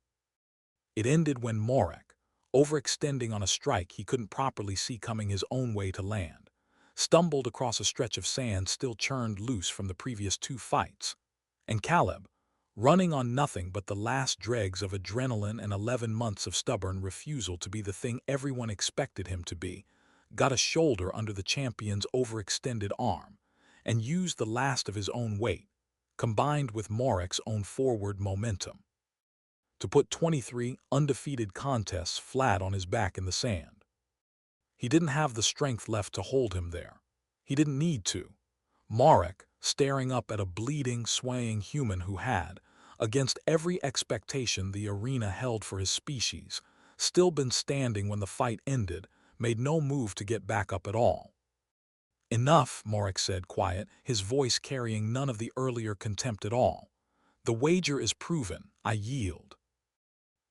It ended when Morek, overextending on a strike he couldn't properly see coming his own way to land, stumbled across a stretch of sand still churned loose from the previous two fights. And Caleb, running on nothing but the last dregs of adrenaline and 11 months of stubborn refusal to be the thing everyone expected him to be, got a shoulder under the champion's overextended arm and used the last of his own weight, combined with Morek's own forward momentum, to put 23 undefeated contests flat on his back in the sand. He didn't have the strength left to hold him there. He didn't need to. Morek, staring up at a bleeding, swaying human who had, against every expectation the arena held for his species, still been standing when the fight ended, made no move to get back up at all. "Enough," Morek said, quiet, his voice carrying none of the earlier contempt at all. "The wager is proven. I yield."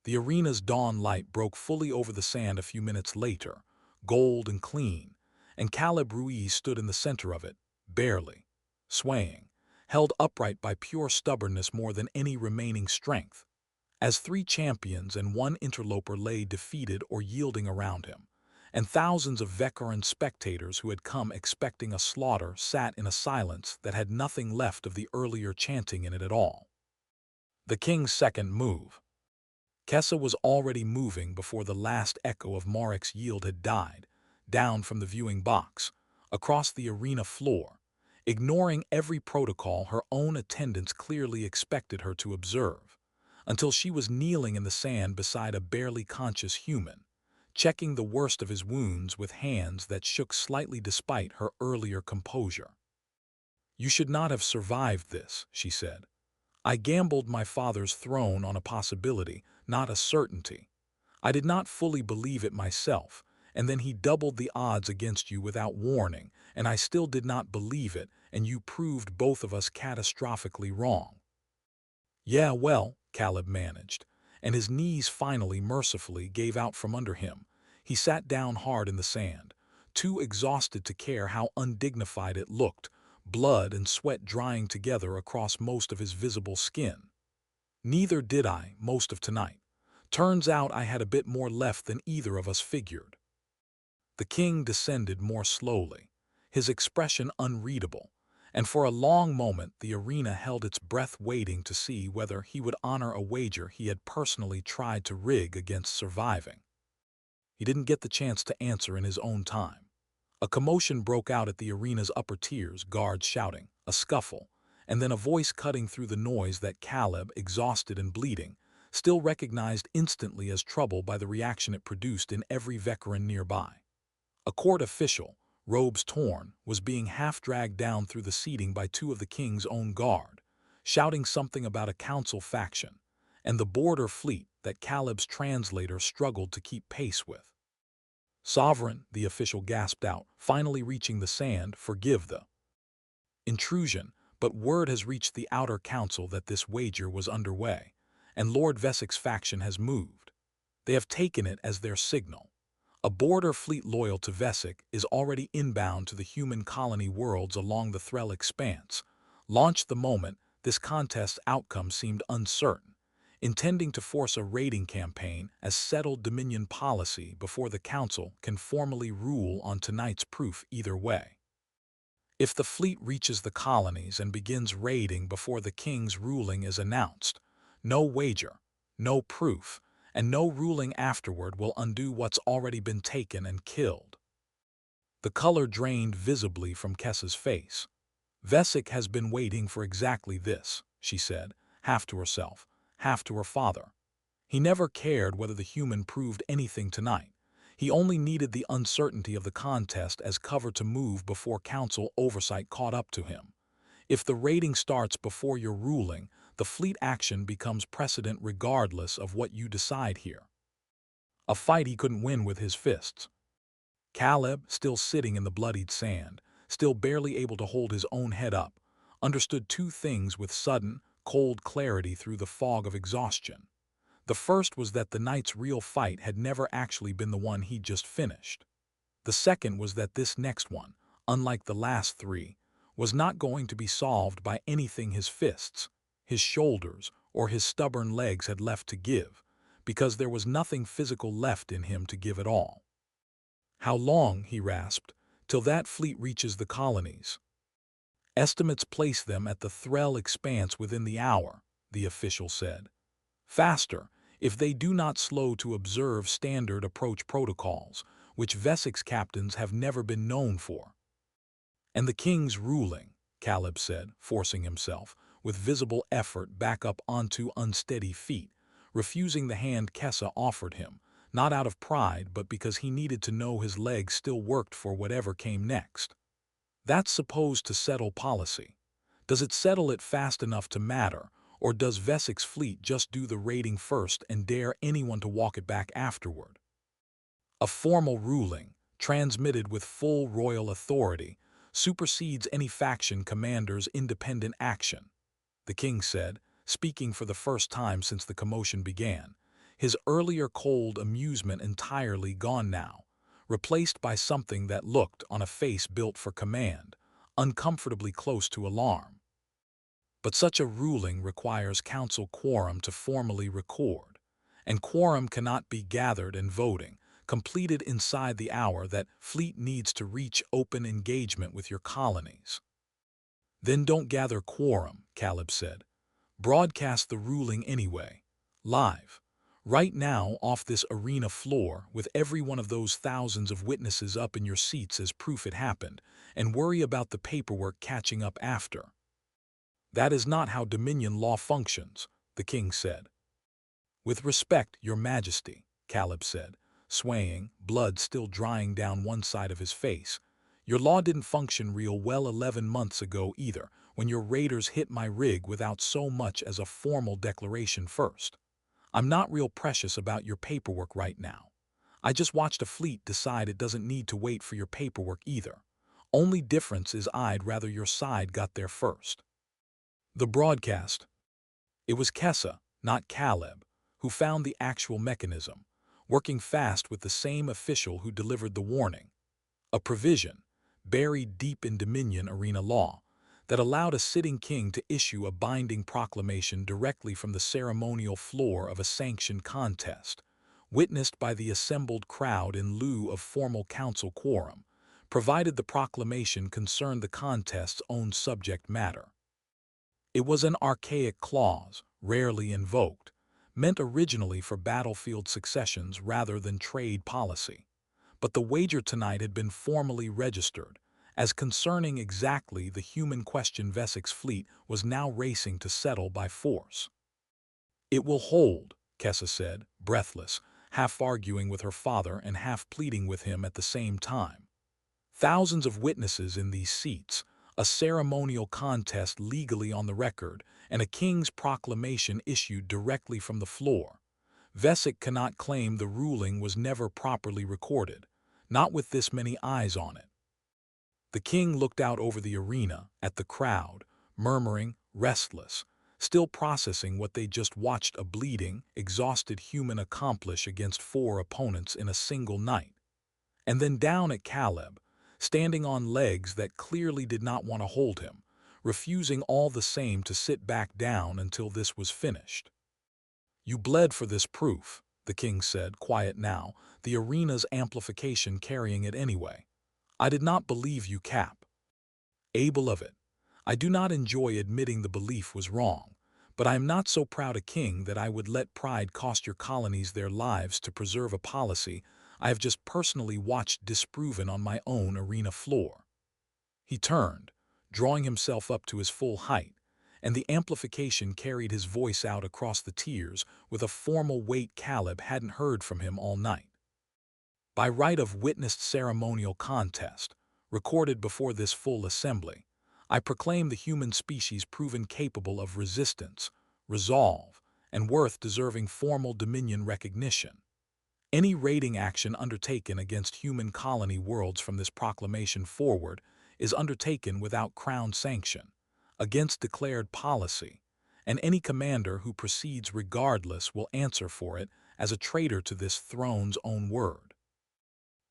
The arena's dawn light broke fully over the sand a few minutes later, gold and clean, and Caleb Ruiz stood in the center of it, barely, swaying, held upright by pure stubbornness more than any remaining strength, as three champions and one interloper lay defeated or yielding around him, and thousands of veteran spectators who had come expecting a slaughter sat in a silence that had nothing left of the earlier chanting in it at all. The king's second move. Kessa was already moving before the last echo of Marek's yield had died, down from the viewing box, across the arena floor, ignoring every protocol her own attendants clearly expected her to observe, until she was kneeling in the sand beside a barely conscious human, checking the worst of his wounds with hands that shook slightly despite her earlier composure. "You should not have survived this," she said. "I gambled my father's throne on a possibility, not a certainty. I did not fully believe it myself, and then he doubled the odds against you without warning, and I still did not believe it, and you proved both of us catastrophically wrong." "Yeah, well," Caleb managed, and his knees finally mercifully gave out from under him. He sat down hard in the sand, too exhausted to care how undignified it looked, blood and sweat drying together across most of his visible skin. "Neither did I, most of tonight. Turns out I had a bit more left than either of us figured." The king descended more slowly, his expression unreadable, and for a long moment the arena held its breath waiting to see whether he would honor a wager he had personally tried to rig against surviving. He didn't get the chance to answer in his own time. A commotion broke out at the arena's upper tiers, guards shouting, a scuffle, and then a voice cutting through the noise that Caleb, exhausted and bleeding, still recognized instantly as trouble by the reaction it produced in every veteran nearby. A court official, robes torn, was being half-dragged down through the seating by two of the king's own guard, shouting something about a council faction, and the border fleet that Caleb's translator struggled to keep pace with. "Sovereign," the official gasped out, finally reaching the sand, "forgive the intrusion, but word has reached the outer council that this wager was underway, and Lord Vesik's faction has moved. They have taken it as their signal. A border fleet loyal to Vesik is already inbound to the human colony worlds along the Threll Expanse, launched the moment this contest's outcome seemed uncertain, intending to force a raiding campaign as settled Dominion policy before the Council can formally rule on tonight's proof either way. If the fleet reaches the colonies and begins raiding before the king's ruling is announced, no wager, no proof, and no ruling afterward will undo what's already been taken and killed." The color drained visibly from Kessa's face. "Vesik has been waiting for exactly this," she said, half to herself, half to her father. "He never cared whether the human proved anything tonight. He only needed the uncertainty of the contest as cover to move before council oversight caught up to him. If the raiding starts before your ruling, the fleet action becomes precedent regardless of what you decide here." A fight he couldn't win with his fists. Caleb, still sitting in the bloodied sand, still barely able to hold his own head up, understood two things with sudden, cold clarity through the fog of exhaustion. The first was that the night's real fight had never actually been the one he'd just finished. The second was that this next one, unlike the last three, was not going to be solved by anything his fists, his shoulders, or his stubborn legs had left to give, because there was nothing physical left in him to give at all. "How long," he rasped, "till that fleet reaches the colonies?" "Estimates place them at the Threll expanse within the hour," the official said. "Faster, if they do not slow to observe standard approach protocols, which Vessex captains have never been known for." "And the king's ruling," Caleb said, forcing himself, with visible effort, back up onto unsteady feet, refusing the hand Kessa offered him, not out of pride but because he needed to know his legs still worked for whatever came next. "That's supposed to settle policy. Does it settle it fast enough to matter, or does Vessex fleet just do the raiding first and dare anyone to walk it back afterward?" "A formal ruling, transmitted with full royal authority, supersedes any faction commander's independent action," the king said, speaking for the first time since the commotion began, his earlier cold amusement entirely gone now, replaced by something that looked, on a face built for command, uncomfortably close to alarm. "But such a ruling requires council quorum to formally record, and quorum cannot be gathered and voting completed inside the hour that fleet needs to reach open engagement with your colonies." "Then don't gather quorum," Caleb said. "Broadcast the ruling anyway, live, right now off this arena floor with every one of those thousands of witnesses up in your seats as proof it happened, and worry about the paperwork catching up after." "That is not how Dominion law functions," the king said. "With respect, your majesty," Caleb said, swaying, blood still drying down one side of his face, "your law didn't function real well 11 months ago either, when your raiders hit my rig without so much as a formal declaration first. I'm not real precious about your paperwork right now. I just watched a fleet decide it doesn't need to wait for your paperwork either. Only difference is I'd rather your side got there first." The broadcast. It was Kessa, not Caleb, who found the actual mechanism, working fast with the same official who delivered the warning. A provision, buried deep in Dominion arena law, that allowed a sitting king to issue a binding proclamation directly from the ceremonial floor of a sanctioned contest, witnessed by the assembled crowd in lieu of formal council quorum, provided the proclamation concerned the contest's own subject matter. It was an archaic clause, rarely invoked, meant originally for battlefield successions rather than trade policy. But the wager tonight had been formally registered, as concerning exactly the human question Vessex fleet was now racing to settle by force. "It will hold," Kessa said, breathless, half arguing with her father and half pleading with him at the same time. "Thousands of witnesses in these seats, a ceremonial contest legally on the record, and a king's proclamation issued directly from the floor. Vessex cannot claim the ruling was never properly recorded, not with this many eyes on it." The king looked out over the arena, at the crowd, murmuring, restless, still processing what they just watched a bleeding, exhausted human accomplish against 4 opponents in a single night. And then down at Caleb, standing on legs that clearly did not want to hold him, refusing all the same to sit back down until this was finished. "You bled for this proof," the king said, quiet now, the arena's amplification carrying it anyway. "I did not believe you, Cap. Able of it. I do not enjoy admitting the belief was wrong, but I am not so proud a king that I would let pride cost your colonies their lives to preserve a policy I have just personally watched disproven on my own arena floor." He turned, drawing himself up to his full height, and the amplification carried his voice out across the tiers with a formal weight Caleb hadn't heard from him all night. "By right of witnessed ceremonial contest, recorded before this full assembly, I proclaim the human species proven capable of resistance, resolve, and worth deserving formal Dominion recognition. Any raiding action undertaken against human colony worlds from this proclamation forward is undertaken without crown sanction, against declared policy, and any commander who proceeds regardless will answer for it as a traitor to this throne's own word."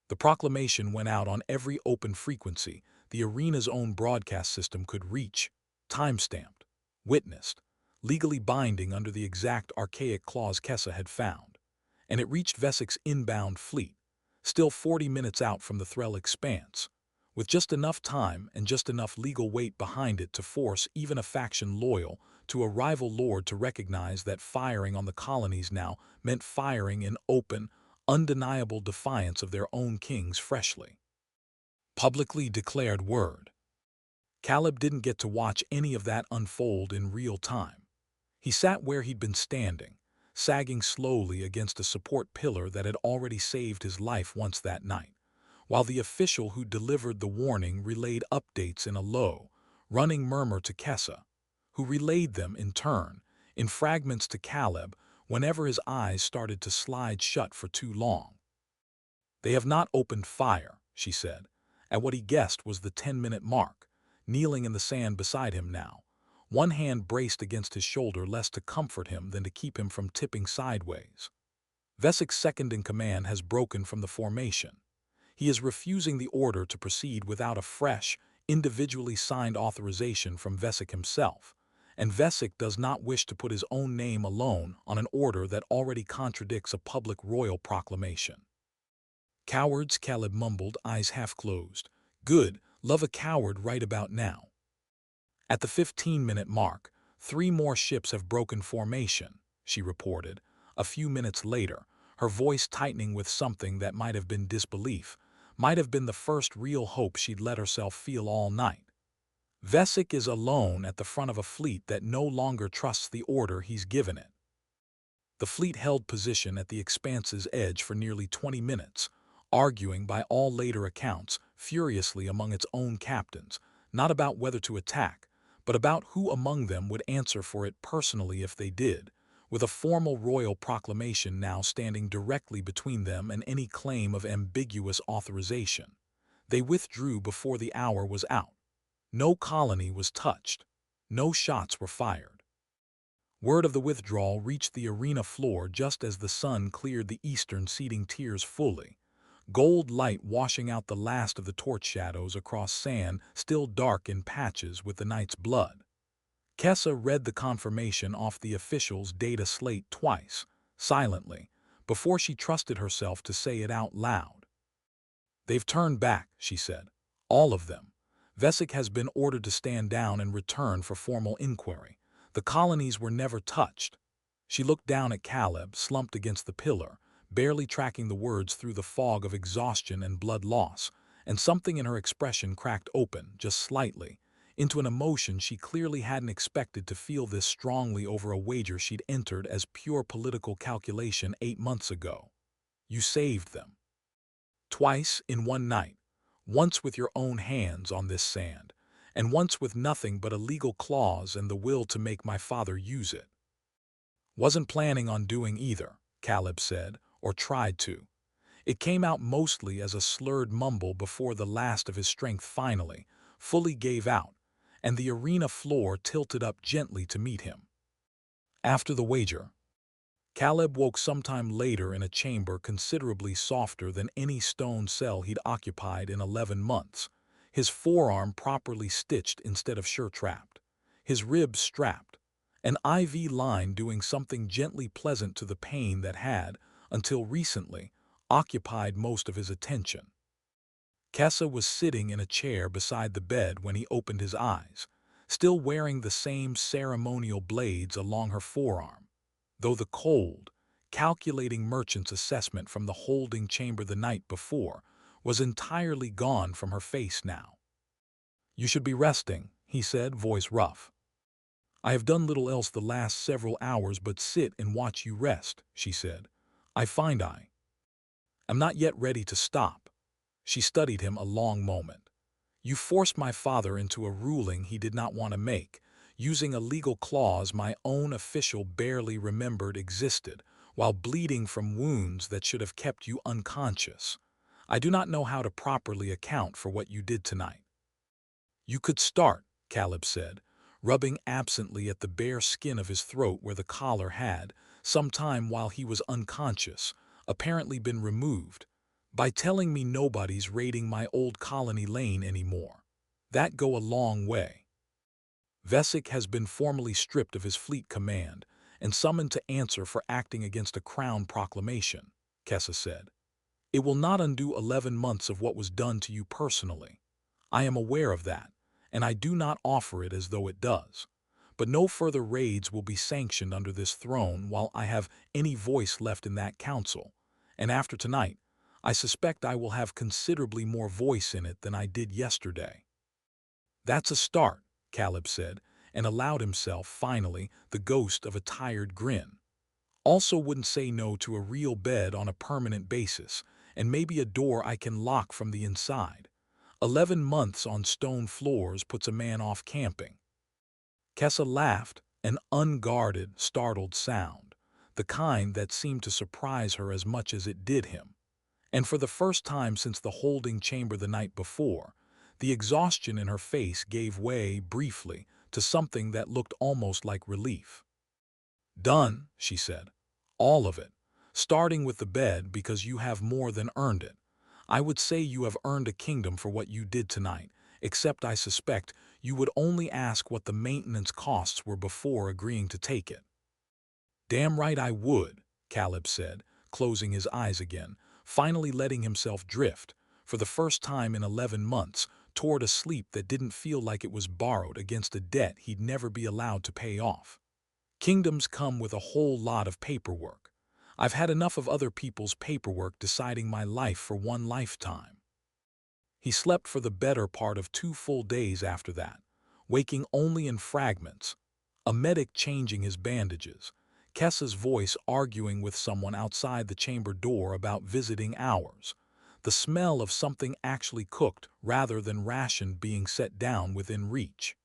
The proclamation went out on every open frequency the arena's own broadcast system could reach, time-stamped, witnessed, legally binding under the exact archaic clause Kessa had found. and it reached Vesik's inbound fleet, still 40 minutes out from the Threll Expanse, with just enough time and just enough legal weight behind it to force even a faction loyal to a rival lord to recognize that firing on the colonies now meant firing in open, undeniable defiance of their own king's freshly publicly declared word. Caleb didn't get to watch any of that unfold in real time. He sat where he'd been standing, sagging slowly against a support pillar that had already saved his life once that night, while the official who delivered the warning relayed updates in a low, running murmur to Kessa, who relayed them in turn, in fragments to Caleb whenever his eyes started to slide shut for too long. "They have not opened fire," she said, at what he guessed was the 10-minute mark, kneeling in the sand beside him now, one hand braced against his shoulder less to comfort him than to keep him from tipping sideways. "Vesik's second-in-command has broken from the formation. He is refusing the order to proceed without a fresh, individually signed authorization from Vesik himself, and Vesik does not wish to put his own name alone on an order that already contradicts a public royal proclamation." "Cowards," Caleb mumbled, eyes half closed. "Good, love a coward right about now." "At the 15-minute mark, 3 more ships have broken formation," she reported, a few minutes later, her voice tightening with something that might have been disbelief, might have been the first real hope she'd let herself feel all night. "Vesik is alone at the front of a fleet that no longer trusts the order he's given it." The fleet held position at the Expanse's edge for nearly 20 minutes, arguing by all later accounts furiously among its own captains, not about whether to attack, but about who among them would answer for it personally if they did, with a formal royal proclamation now standing directly between them and any claim of ambiguous authorization. They withdrew before the hour was out. No colony was touched. No shots were fired. Word of the withdrawal reached the arena floor just as the sun cleared the eastern seeding tiers fully, gold light washing out the last of the torch shadows across sand still dark in patches with the night's blood. Kessa read the confirmation off the official's data slate twice, silently, before she trusted herself to say it out loud. "They've turned back," she said. "All of them. Vesik has been ordered to stand down and return for formal inquiry. The colonies were never touched." She looked down at Caleb, slumped against the pillar, barely tracking the words through the fog of exhaustion and blood loss, and something in her expression cracked open, just slightly, into an emotion she clearly hadn't expected to feel this strongly over a wager she'd entered as pure political calculation 8 months ago. "You saved them. Twice in one night, once with your own hands on this sand, and once with nothing but a legal clause and the will to make my father use it." "Wasn't planning on doing either," Caleb said, or tried to. It came out mostly as a slurred mumble before the last of his strength finally, fully gave out, and the arena floor tilted up gently to meet him. After the wager, Caleb woke sometime later in a chamber considerably softer than any stone cell he'd occupied in 11 months, his forearm properly stitched instead of sure-trapped, his ribs strapped, an IV line doing something gently pleasant to the pain that had, until recently, occupied most of his attention. Kessa was sitting in a chair beside the bed when he opened his eyes, still wearing the same ceremonial blades along her forearm, though the cold, calculating merchant's assessment from the holding chamber the night before was entirely gone from her face now. "You should be resting," he said, voice rough. "I have done little else the last several hours but sit and watch you rest," she said. "I find I am not yet ready to stop." She studied him a long moment. "You forced my father into a ruling he did not want to make, using a legal clause my own official barely remembered existed, while bleeding from wounds that should have kept you unconscious. I do not know how to properly account for what you did tonight." "You could start," Caleb said, rubbing absently at the bare skin of his throat where the collar had, some time while he was unconscious, apparently been removed, "by telling me nobody's raiding my old colony lane anymore. That go a long way. Vesik has been formally stripped of his fleet command, and summoned to answer for acting against a crown proclamation, Kessa said. It will not undo 11 months of what was done to you personally. I am aware of that, and I do not offer it as though it does. But no further raids will be sanctioned under this throne while I have any voice left in that council, and after tonight, I suspect I will have considerably more voice in it than I did yesterday. That's a start, Caleb said, and allowed himself, finally, the ghost of a tired grin. Also wouldn't say no to a real bed on a permanent basis, and maybe a door I can lock from the inside. 11 months on stone floors puts a man off camping. Kessa laughed, an unguarded, startled sound, the kind that seemed to surprise her as much as it did him. And for the first time since the holding chamber the night before, the exhaustion in her face gave way, briefly, to something that looked almost like relief. Done, she said. All of it. Starting with the bed because you have more than earned it. I would say you have earned a kingdom for what you did tonight, except I suspect you would only ask what the maintenance costs were before agreeing to take it. Damn right I would, Caleb said, closing his eyes again, finally letting himself drift, for the first time in 11 months, toward a sleep that didn't feel like it was borrowed against a debt he'd never be allowed to pay off. Kingdoms come with a whole lot of paperwork. I've had enough of other people's paperwork deciding my life for one lifetime. He slept for the better part of 2 full days after that, waking only in fragments, a medic changing his bandages, Kessa's voice arguing with someone outside the chamber door about visiting hours, the smell of something actually cooked rather than rationed being set down within reach.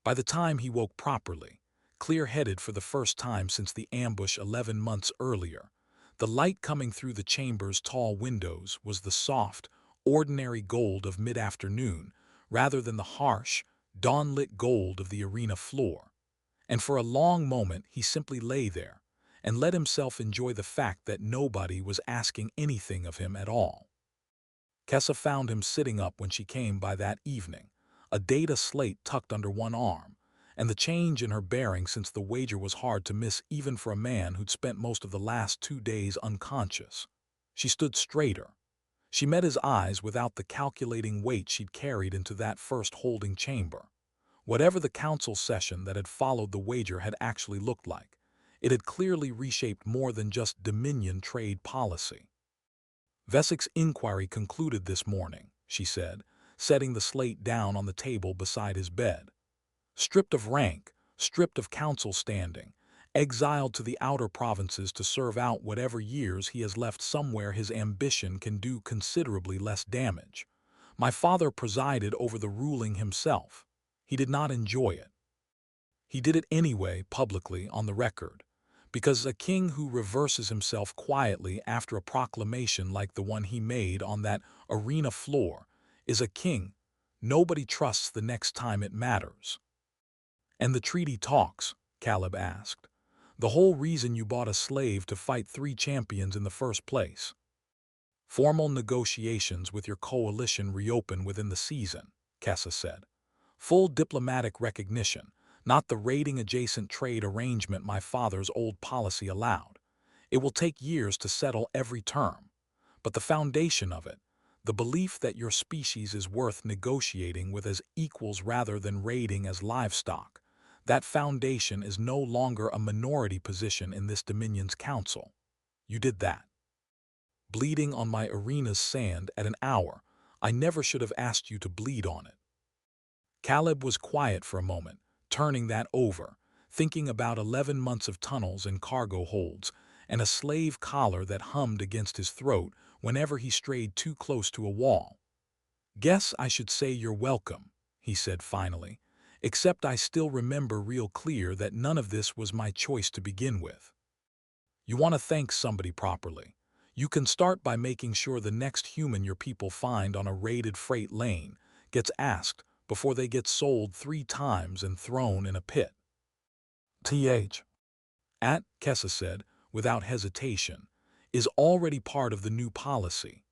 By the time he woke properly, clear-headed for the first time since the ambush 11 months earlier, the light coming through the chamber's tall windows was the soft, ordinary gold of mid-afternoon rather than the harsh, dawn-lit gold of the arena floor. And for a long moment he simply lay there and let himself enjoy the fact that nobody was asking anything of him at all. Kessa found him sitting up when she came by that evening, a data slate tucked under one arm, and the change in her bearing since the wager was hard to miss even for a man who'd spent most of the last 2 days unconscious. She stood straighter. She met his eyes without the calculating weight she'd carried into that first holding chamber. Whatever the council session that had followed the wager had actually looked like, it had clearly reshaped more than just Dominion trade policy. Vesik's inquiry concluded this morning, she said, setting the slate down on the table beside his bed. Stripped of rank, stripped of council standing, exiled to the outer provinces to serve out whatever years he has left somewhere his ambition can do considerably less damage. My father presided over the ruling himself. He did not enjoy it. He did it anyway, publicly, on the record, because a king who reverses himself quietly after a proclamation like the one he made on that arena floor is a king nobody trusts the next time it matters. And the treaty talks, Caleb asked. The whole reason you bought a slave to fight 3 champions in the first place. Formal negotiations with your coalition reopen within the season, Kessa said. Full diplomatic recognition, not the raiding-adjacent trade arrangement my father's old policy allowed. It will take years to settle every term. But the foundation of it, the belief that your species is worth negotiating with as equals rather than raiding as livestock, that foundation is no longer a minority position in this Dominion's council. You did that. Bleeding on my arena's sand at an hour, I never should have asked you to bleed on it. Caleb was quiet for a moment, turning that over, thinking about 11 months of tunnels and cargo holds, and a slave collar that hummed against his throat whenever he strayed too close to a wall. Guess I should say you're welcome, he said finally, except I still remember real clear that none of this was my choice to begin with. You want to thank somebody properly. You can start by making sure the next human your people find on a raided freight lane gets asked before they get sold 3 times and thrown in a pit. Th. At, Kessa said, without hesitation, is already part of the new policy.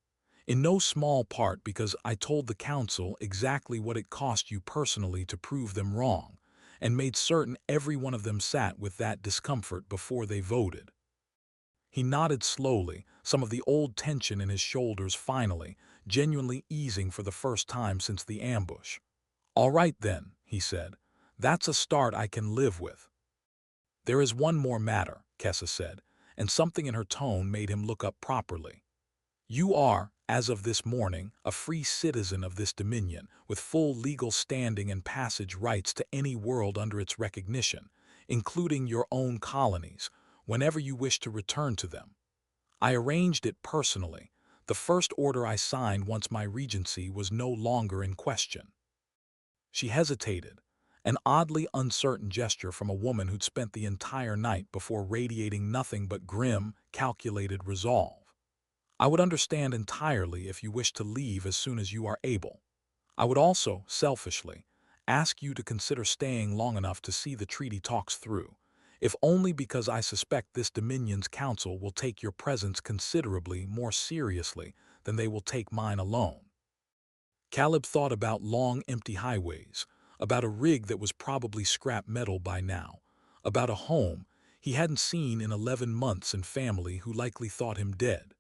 In no small part because I told the council exactly what it cost you personally to prove them wrong, and made certain every one of them sat with that discomfort before they voted. He nodded slowly, some of the old tension in his shoulders finally, genuinely easing for the first time since the ambush. "All right then," he said. "That's a start I can live with." "There is one more matter," Kessa said, and something in her tone made him look up properly. "You are, as of this morning, a free citizen of this dominion, with full legal standing and passage rights to any world under its recognition, including your own colonies, whenever you wish to return to them. I arranged it personally, the first order I signed once my regency was no longer in question." She hesitated, an oddly uncertain gesture from a woman who'd spent the entire night before radiating nothing but grim, calculated resolve. "I would understand entirely if you wish to leave as soon as you are able. I would also, selfishly, ask you to consider staying long enough to see the treaty talks through, if only because I suspect this Dominion's Council will take your presence considerably more seriously than they will take mine alone." Caleb thought about long, empty highways, about a rig that was probably scrap metal by now, about a home he hadn't seen in 11 months and family who likely thought him dead.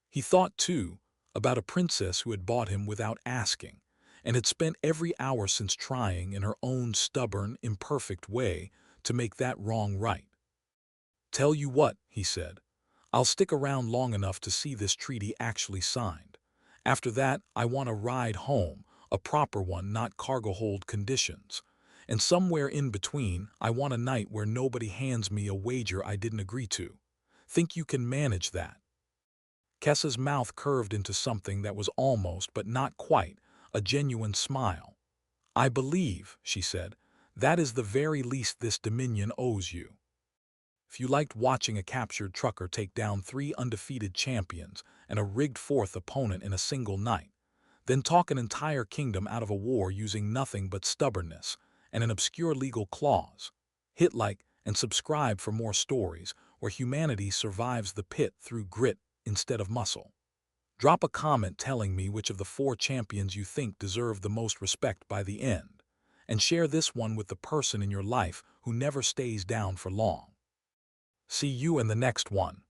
He thought, too, about a princess who had bought him without asking, and had spent every hour since trying, in her own stubborn, imperfect way, to make that wrong right. "Tell you what," he said, "I'll stick around long enough to see this treaty actually signed. After that, I want a ride home, a proper one, not cargo hold conditions. And somewhere in between, I want a night where nobody hands me a wager I didn't agree to. Think you can manage that?" Kessa's mouth curved into something that was almost, but not quite, a genuine smile. "I believe," she said, "that is the very least this Dominion owes you." If you liked watching a captured trucker take down 3 undefeated champions and a rigged 4th opponent in a single night, then talk an entire kingdom out of a war using nothing but stubbornness and an obscure legal clause, hit like and subscribe for more stories where humanity survives the pit through grit instead of muscle. Drop a comment telling me which of the 4 champions you think deserve the most respect by the end, and share this one with the person in your life who never stays down for long. See you in the next one.